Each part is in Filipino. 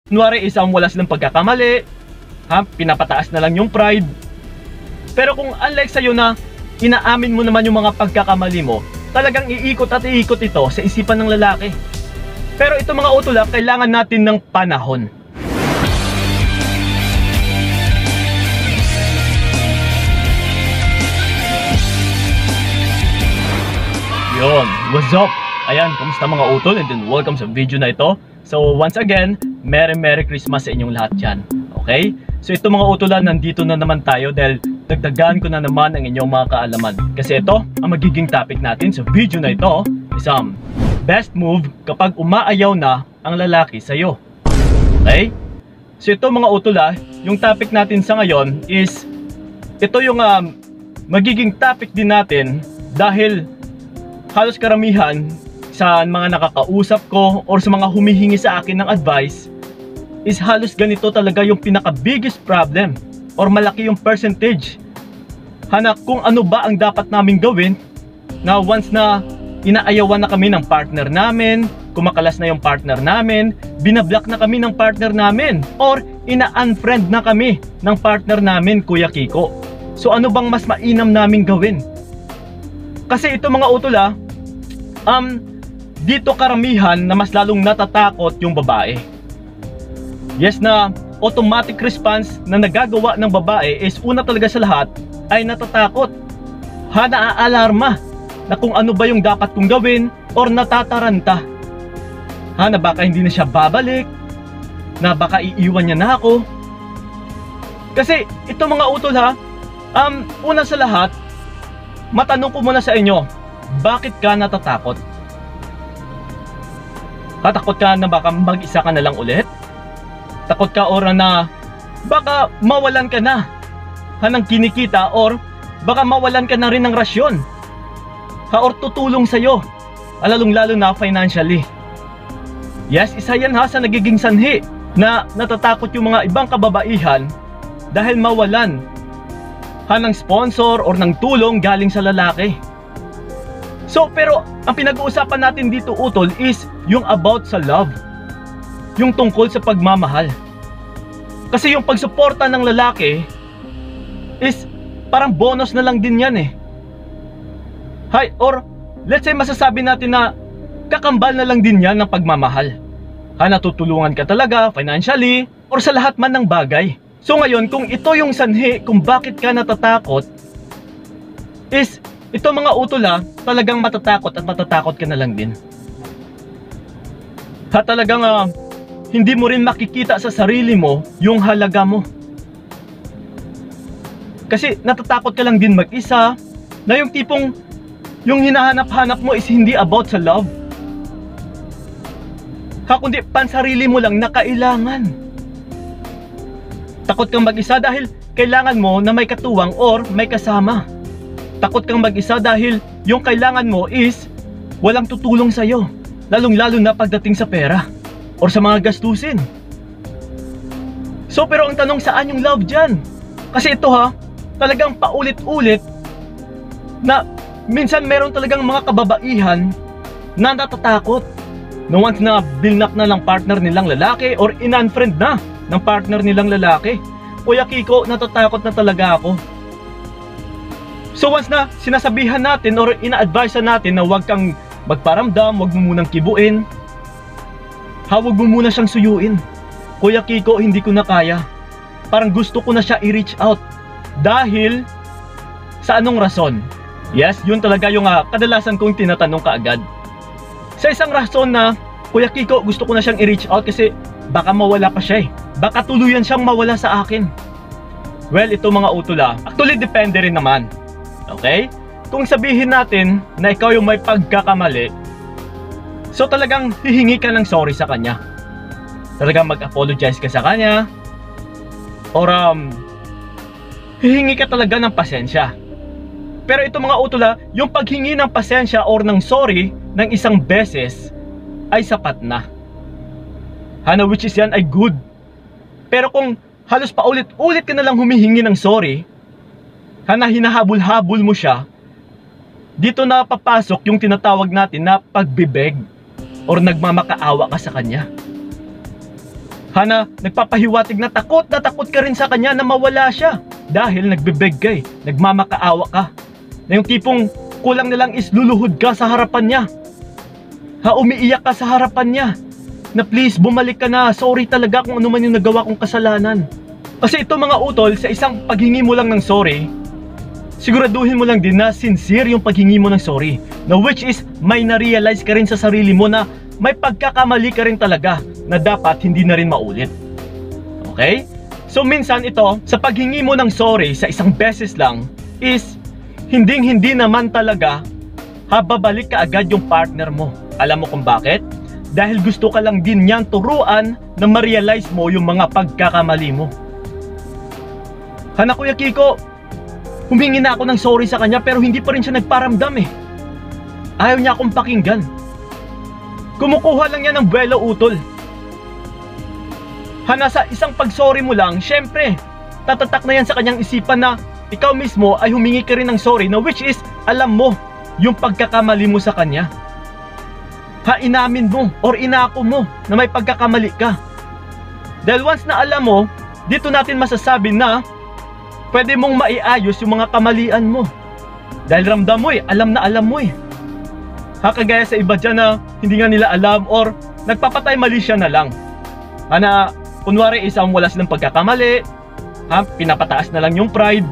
Kunwari isang wala silang pagkakamali, pinapataas na lang yung pride. Pero kung unlike sa'yo na inaamin mo naman yung mga pagkakamali mo, talagang iikot at iikot ito sa isipan ng lalaki. Pero ito mga utol, kailangan natin ng panahon. Yon, what's up? Ayan, kamusta mga utol? And then welcome sa video na ito. So once again, Merry Christmas sa inyong lahat dyan. Okay? So ito mga utolan, nandito na naman tayo dahil dagdagan ko na naman ang inyong mga kaalaman. Kasi ito, ang magiging topic natin sa video na ito is best move kapag umaayaw na ang lalaki sa'yo. Okay? So ito mga utol, yung topic natin sa ngayon is ito yung magiging topic din natin dahil halos karamihan sa mga nakakausap ko or sa mga humihingi sa akin ng advice is halos ganito talaga yung pinaka biggest problem or malaki yung percentage kung ano ba ang dapat namin gawin na once na inaayawan na kami ng partner namin, kumakalas na yung partner namin, binablock na kami ng partner namin, or ina-unfriend na kami ng partner namin, Kuya Kiko. So ano bang mas mainam namin gawin? Kasi ito mga utol, dito karamihan na mas lalong natatakot yung babae. Yes, na automatic response na nagagawa ng babae is una talaga sa lahat ay natatakot. Naaalarma na kung ano ba yung dapat kong gawin or natataranta. Na baka hindi na siya babalik, na baka iiwan niya na ako. Kasi ito mga utol una sa lahat, matanong ko muna sa inyo, bakit ka natatakot? Takot ka na baka mag-isa ka na lang ulit? Takot ka or na baka mawalan ka na ng kinikita or baka mawalan ka na rin ng rasyon or tutulong sa'yo, lalong lalo na financially. Yes, isa yan sa nagiging sanhi na natatakot yung mga ibang kababaihan dahil mawalan ng sponsor or ng tulong galing sa lalaki. So pero ang pinag-uusapan natin dito utol is yung about sa love, yung tungkol sa pagmamahal. Kasi yung pagsuporta ng lalaki is parang bonus na lang din yan or let's say masasabi natin na kakambal na lang din yan ng pagmamahal. Natutulungan ka talaga financially or sa lahat man ng bagay. So ngayon kung ito yung sanhi kung bakit ka natatakot is ito mga utol talagang matatakot at matatakot ka na lang din. Talagang hindi mo rin makikita sa sarili mo yung halaga mo. Kasi natatakot ka lang din mag-isa na yung tipong yung hinahanap-hanap mo is hindi about sa love. Kundi pansarili mo lang na kailangan. Takot kang mag-isa dahil kailangan mo na may katuwang or may kasama. Takot kang mag-isa dahil yung kailangan mo is walang tutulong sa'yo, lalong-lalo na pagdating sa pera or sa mga gastusin. So pero ang tanong, saan yung love dyan? Kasi ito talagang paulit-ulit na minsan meron talagang mga kababaihan na natatakot na once na bilnak na lang partner nilang lalaki or in-unfriend na ng partner nilang lalaki. Kuya Kiko, natatakot na talaga ako. So once na sinasabihan natin or ina-advise natin na huwag kang magparamdam, huwag mo munang kibuin, huwag mo muna siyang suyuin. Kuya Kiko, hindi ko na kaya. Parang gusto ko na siya i-reach out. Dahil sa anong rason? Yes, yun talaga yung kadalasan kong tinatanong kaagad. Sa isang rason na, Kuya Kiko, gusto ko na siyang i-reach out kasi baka mawala pa siya Baka tuluyan siyang mawala sa akin. Well, ito mga utol actually depende rin naman. Okay? Kung sabihin natin na ikaw yung may pagkakamali, so talagang hihingi ka ng sorry sa kanya. Talagang mag-apologize ka sa kanya. Or hihingi ka talaga ng pasensya. Pero ito mga utol yung paghingi ng pasensya or ng sorry ng isang beses ay sapat na. Which is yan ay good. Pero kung halos paulit-ulit ka na lang humihingi ng sorry, hinahabol-habol mo siya, dito na papasok yung tinatawag natin na pagbibeg or nagmamakaawa ka sa kanya. Hana, nagpapahiwatig na takot ka rin sa kanya na mawala siya. Dahil nagbebeg ka eh, nagmamakaawa ka. Na yung tipong kulang na lang is luluhod ka sa harapan niya. Umiiyak ka sa harapan niya. Na please, bumalik ka na, sorry talaga kung ano man yung nagawa kong kasalanan. Kasi ito mga utol, sa isang paghingi mo lang ng sorry, siguraduhin mo lang din na sincere yung paghingi mo ng sorry. Na which is, may na-realize ka rin sa sarili mo na may pagkakamali ka rin talaga na dapat hindi na rin maulit. Okay? So minsan ito, sa paghingi mo ng sorry sa isang beses lang is hindi naman talaga babalik ka agad yung partner mo. Alam mo kung bakit? Dahil gusto ka lang din niyang turuan na ma-realize mo yung mga pagkakamali mo. Hana Kuya Kiko, humingi na ako ng sorry sa kanya pero hindi pa rin siya nagparamdam eh. Ayaw niya akong pakinggan. Kumukuha lang yan ng buwelo utol. Hana, sa isang pag-sorry mo lang, syempre, tatatak na yan sa kanyang isipan na ikaw mismo ay humingi ka rin ng sorry na which is, alam mo, yung pagkakamali mo sa kanya. Inamin mo or inako mo na may pagkakamali ka. Dahil once na alam mo, dito natin masasabi na pwede mong maiayos yung mga kamalian mo. Dahil ramdam mo eh, alam na alam mo eh. Kagaya sa iba dyan na hindi nga nila alam or nagpapatay mali siya na lang. Kunwari isang wala silang pagkakamali, pinapataas na lang yung pride.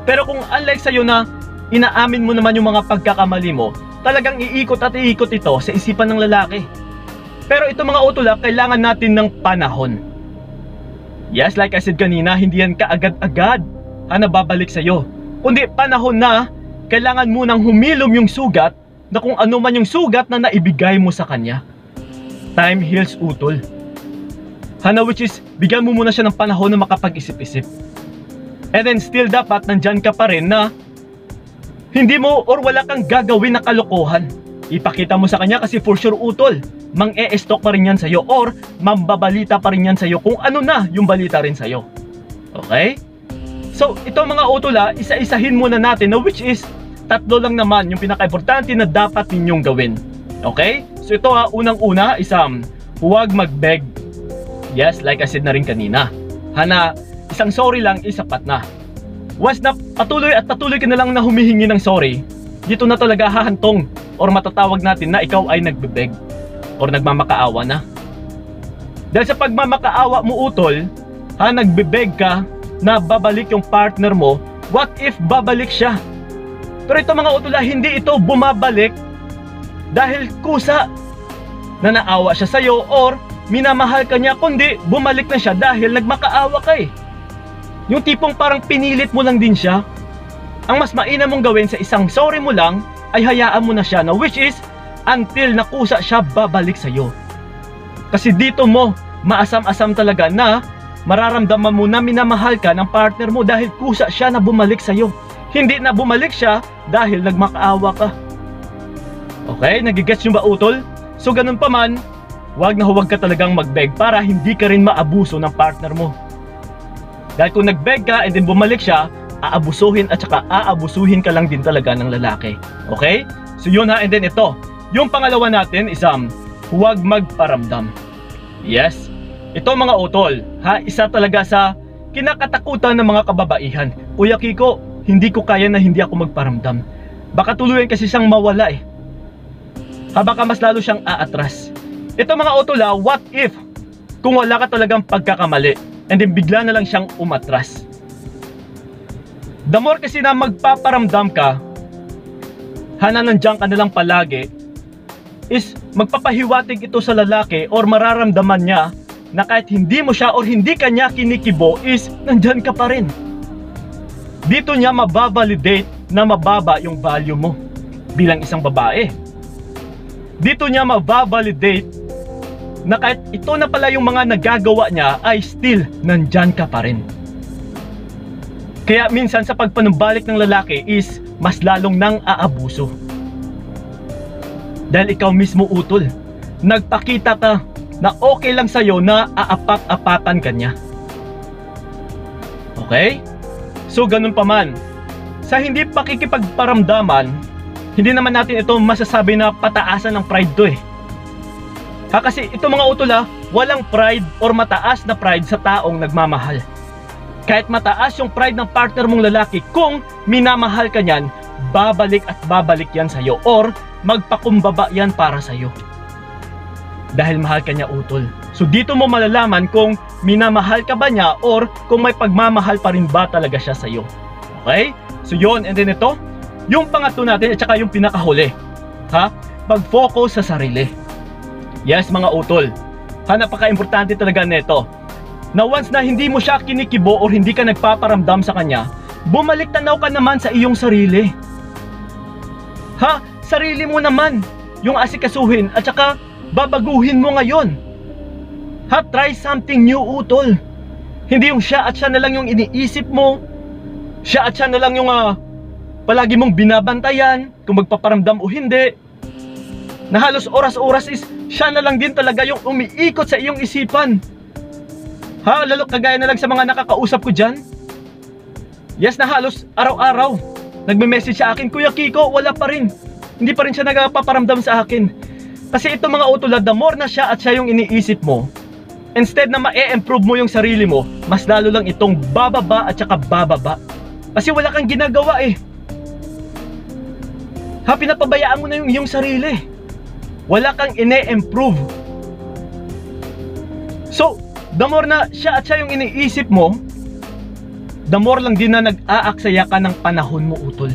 Pero kung unlike sa'yo na inaamin mo naman yung mga pagkakamali mo, talagang iikot at iikot ito sa isipan ng lalaki. Pero ito mga utol, kailangan natin ng panahon. Yes, like I said kanina, hindi yan kaagad-agad babalik sa'yo. Kundi panahon na kailangan mo nang humilom yung sugat na kung ano man yung sugat na naibigay mo sa kanya. Time heals utol. Which is, bigyan mo muna siya ng panahon na makapag-isip-isip. And then still dapat nandyan ka pa rin na hindi mo or wala kang gagawin na kalokohan. Ipakita mo sa kanya kasi for sure utol, mang-e-stalk pa rin yan sa'yo or mambabalita pa rin yan sa'yo kung ano na yung balita rin sa'yo. Okay? So ito mga utol isa-isahin muna natin na which is tatlo lang naman yung pinaka-importante na dapat ninyong gawin. Okay? So ito unang-una is huwag mag-beg. Yes, like I said na rin kanina. Isang sorry lang is sapat na. Once na patuloy ka na lang na humihingi ng sorry, dito na talaga hahantong or matatawag natin na ikaw ay nagbebeg or nagmamakaawa na. Dahil sa pagmamakaawa mo utol, nagbebeg ka na babalik yung partner mo, what if babalik siya? Pero ito mga utol, hindi ito bumabalik dahil kusa na naawa siya sa'yo or minamahal ka niya, kundi bumalik na siya dahil nagmakaawa ka eh. Yung tipong parang pinilit mo lang din siya. Ang mas mainam mong gawin sa isang sorry mo lang ay hayaan mo na siya na which is until nakusa siya babalik sa'yo. Kasi dito mo maasam-asam talaga na mararamdaman mo na minamahal ka ng partner mo dahil kusa siya na bumalik sa'yo. Hindi na bumalik siya dahil nagmakaawa ka. Okay, nagigets nyo ba utol? So ganun pa man, huwag ka talagang mag-beg para hindi ka rin maabuso ng partner mo. Dahil kung nag-beg ka and then bumalik siya, aabusuhin at saka aabusuhin ka lang din talaga ng lalaki. Okay? So yun and then ito. Yung pangalawa natin is huwag magparamdam. Yes. Ito mga utol, isa talaga sa kinakatakutan ng mga kababaihan. Kuya Kiko, hindi ko kaya na hindi ako magparamdam. Baka tuluyan kasi siyang mawala eh. Baka mas lalo siyang aatras. Ito mga utol what if kung wala ka talagang pagkakamali and then bigla na lang siyang umatras? The more kasi na magpaparamdam ka, nandiyan ka na lang palagi, is magpapahiwatig ito sa lalaki or mararamdaman niya na kahit hindi mo siya or hindi ka niya kinikibo is nandyan ka pa rin. Dito niya mababalidate na mababa yung value mo bilang isang babae. Dito niya mababalidate na kahit ito na pala yung mga nagagawa niya ay still nandyan ka pa rin. Kaya minsan sa pagpanumbalik ng lalaki is mas lalong nang aabuso. Dahil ikaw mismo utol, nagpakita ka na okay lang sa'yo na aapak-apatan ka niya. Okay? So ganun pa man, sa hindi pakikipagparamdaman, hindi naman natin ito masasabi na pataasan ng pride to eh. Kasi itong mga utol walang pride or mataas na pride sa taong nagmamahal. Kahit mataas yung pride ng partner mong lalaki, kung minamahal ka niyan, babalik at babalik yan sa'yo or magpakumbaba yan para sa'yo. Dahil mahal ka niya, utol. So dito mo malalaman kung minamahal ka ba niya or kung may pagmamahal pa rin ba talaga siya sa'yo. Okay? So yun, and then ito, yung pangatlo natin at saka yung pinakahuli. Pag-focus sa sarili. Yes, mga utol. Napaka-importante talaga nito. Na once na hindi mo siya kinikibo or hindi ka nagpaparamdam sa kanya, bumalik tanaw ka naman sa iyong sarili. Sarili mo naman yung asikasuhin at saka babaguhin mo ngayon. Try something new, utol. Hindi yung siya at siya na lang yung iniisip mo. Siya at siya na lang yung palagi mong binabantayan kung magpaparamdam o hindi. Na halos oras-oras is siya na lang din talaga yung umiikot sa iyong isipan. Lalo kagaya na lang sa mga nakakausap ko dyan. Yes, na halos araw-araw nagme-message sa akin, Kuya Kiko, wala pa rin. Hindi pa rin siya nagpaparamdam sa akin. Kasi ito mga utol, the more na siya at siya yung iniisip mo, instead na ma-improve mo yung sarili mo, mas lalo lang itong bababa at saka bababa. Kasi wala kang ginagawa pinapabayaan mo na yung iyong sarili. Wala kang ine-improve. So, the more na siya at siya yung iniisip mo, the more lang din na nag-aaksaya ka ng panahon mo, utol.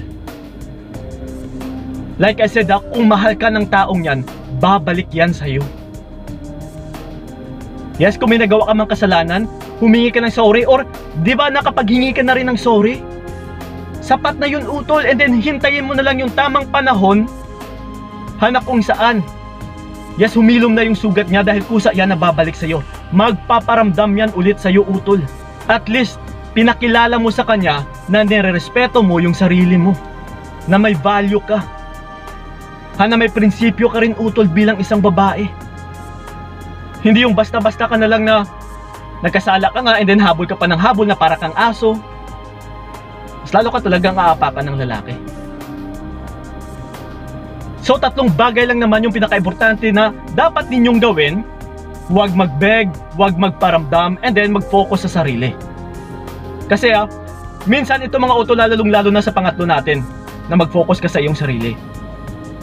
Like I said, kung mahal ka ng taong yan, babalik yan sa'yo. Yes, kung may nagawa ka mang kasalanan, humingi ka ng sorry, or di ba nakapaghingi ka na rin ng sorry? Sapat na yun, utol, and then hintayin mo na lang yung tamang panahon, kung saan. Yes, humilom na yung sugat niya dahil kusa yan na babalik sa'yo. Magpaparamdam yan ulit sa'yo, utol. At least, pinakilala mo sa kanya na nire-respeto mo yung sarili mo. Na may value ka. Na may prinsipyo ka rin, utol, bilang isang babae. Hindi yung basta-basta ka na lang na nagkasala ka nga and then habol ka pa ng habol na para kang aso. Mas lalo ka talagang aapakan ng lalaki. So tatlong bagay lang naman yung pinaka-importante na dapat ninyong gawin. Huwag mag-beg, huwag magparamdam, and then mag-focus sa sarili. Kasi minsan ito mga utol, lalong-lalo na sa pangatlo natin, na mag-focus ka sa iyong sarili.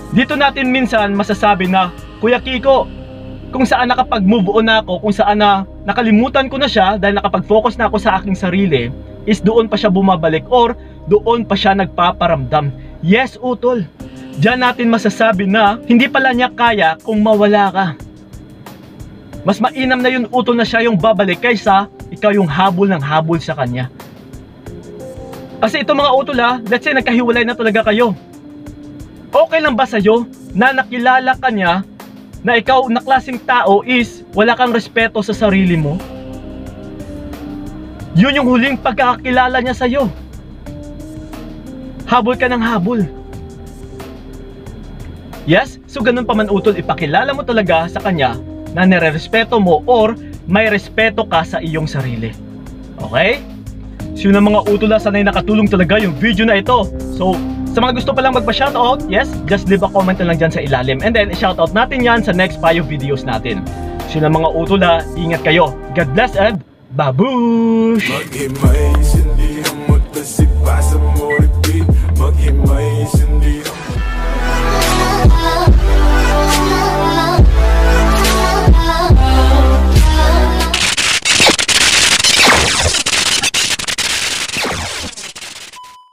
Dito natin minsan masasabi na, Kuya Kiko, kung saan nakapag-move on na ako, kung saan na nakalimutan ko na siya dahil nakapag-focus na ako sa aking sarili, is doon pa siya bumabalik or doon pa siya nagpaparamdam. Yes, utol. Diyan natin masasabi na hindi pala niya kaya kung mawala ka. Mas mainam na yun, utol, na siya yung babalik kaysa ikaw yung habol ng habol sa kanya. Kasi ito mga utol let's say nagkahiwalay na talaga kayo. Okay lang ba sa'yo na nakilala ka niya na ikaw na klaseng tao is wala kang respeto sa sarili mo? Yun yung huling pagkakakilala niya sa'yo. Habol ka ng habol. Yes, so ganun pa man, utol, ipakilala mo talaga sa kanya na nire-respeto mo or may respeto ka sa iyong sarili. Okay? So yun ang mga utol, sanay nakatulong talaga yung video na ito. So sa mga gusto palang magpa-shoutout, yes, just leave a comment na lang dyan sa ilalim, and then i-shoutout natin yan sa next 5 videos natin. So yun ang mga utol, ingat kayo. God bless and babush! Maghimay, hindi ang magtasipa sa moribid. Maghimay, hindi ang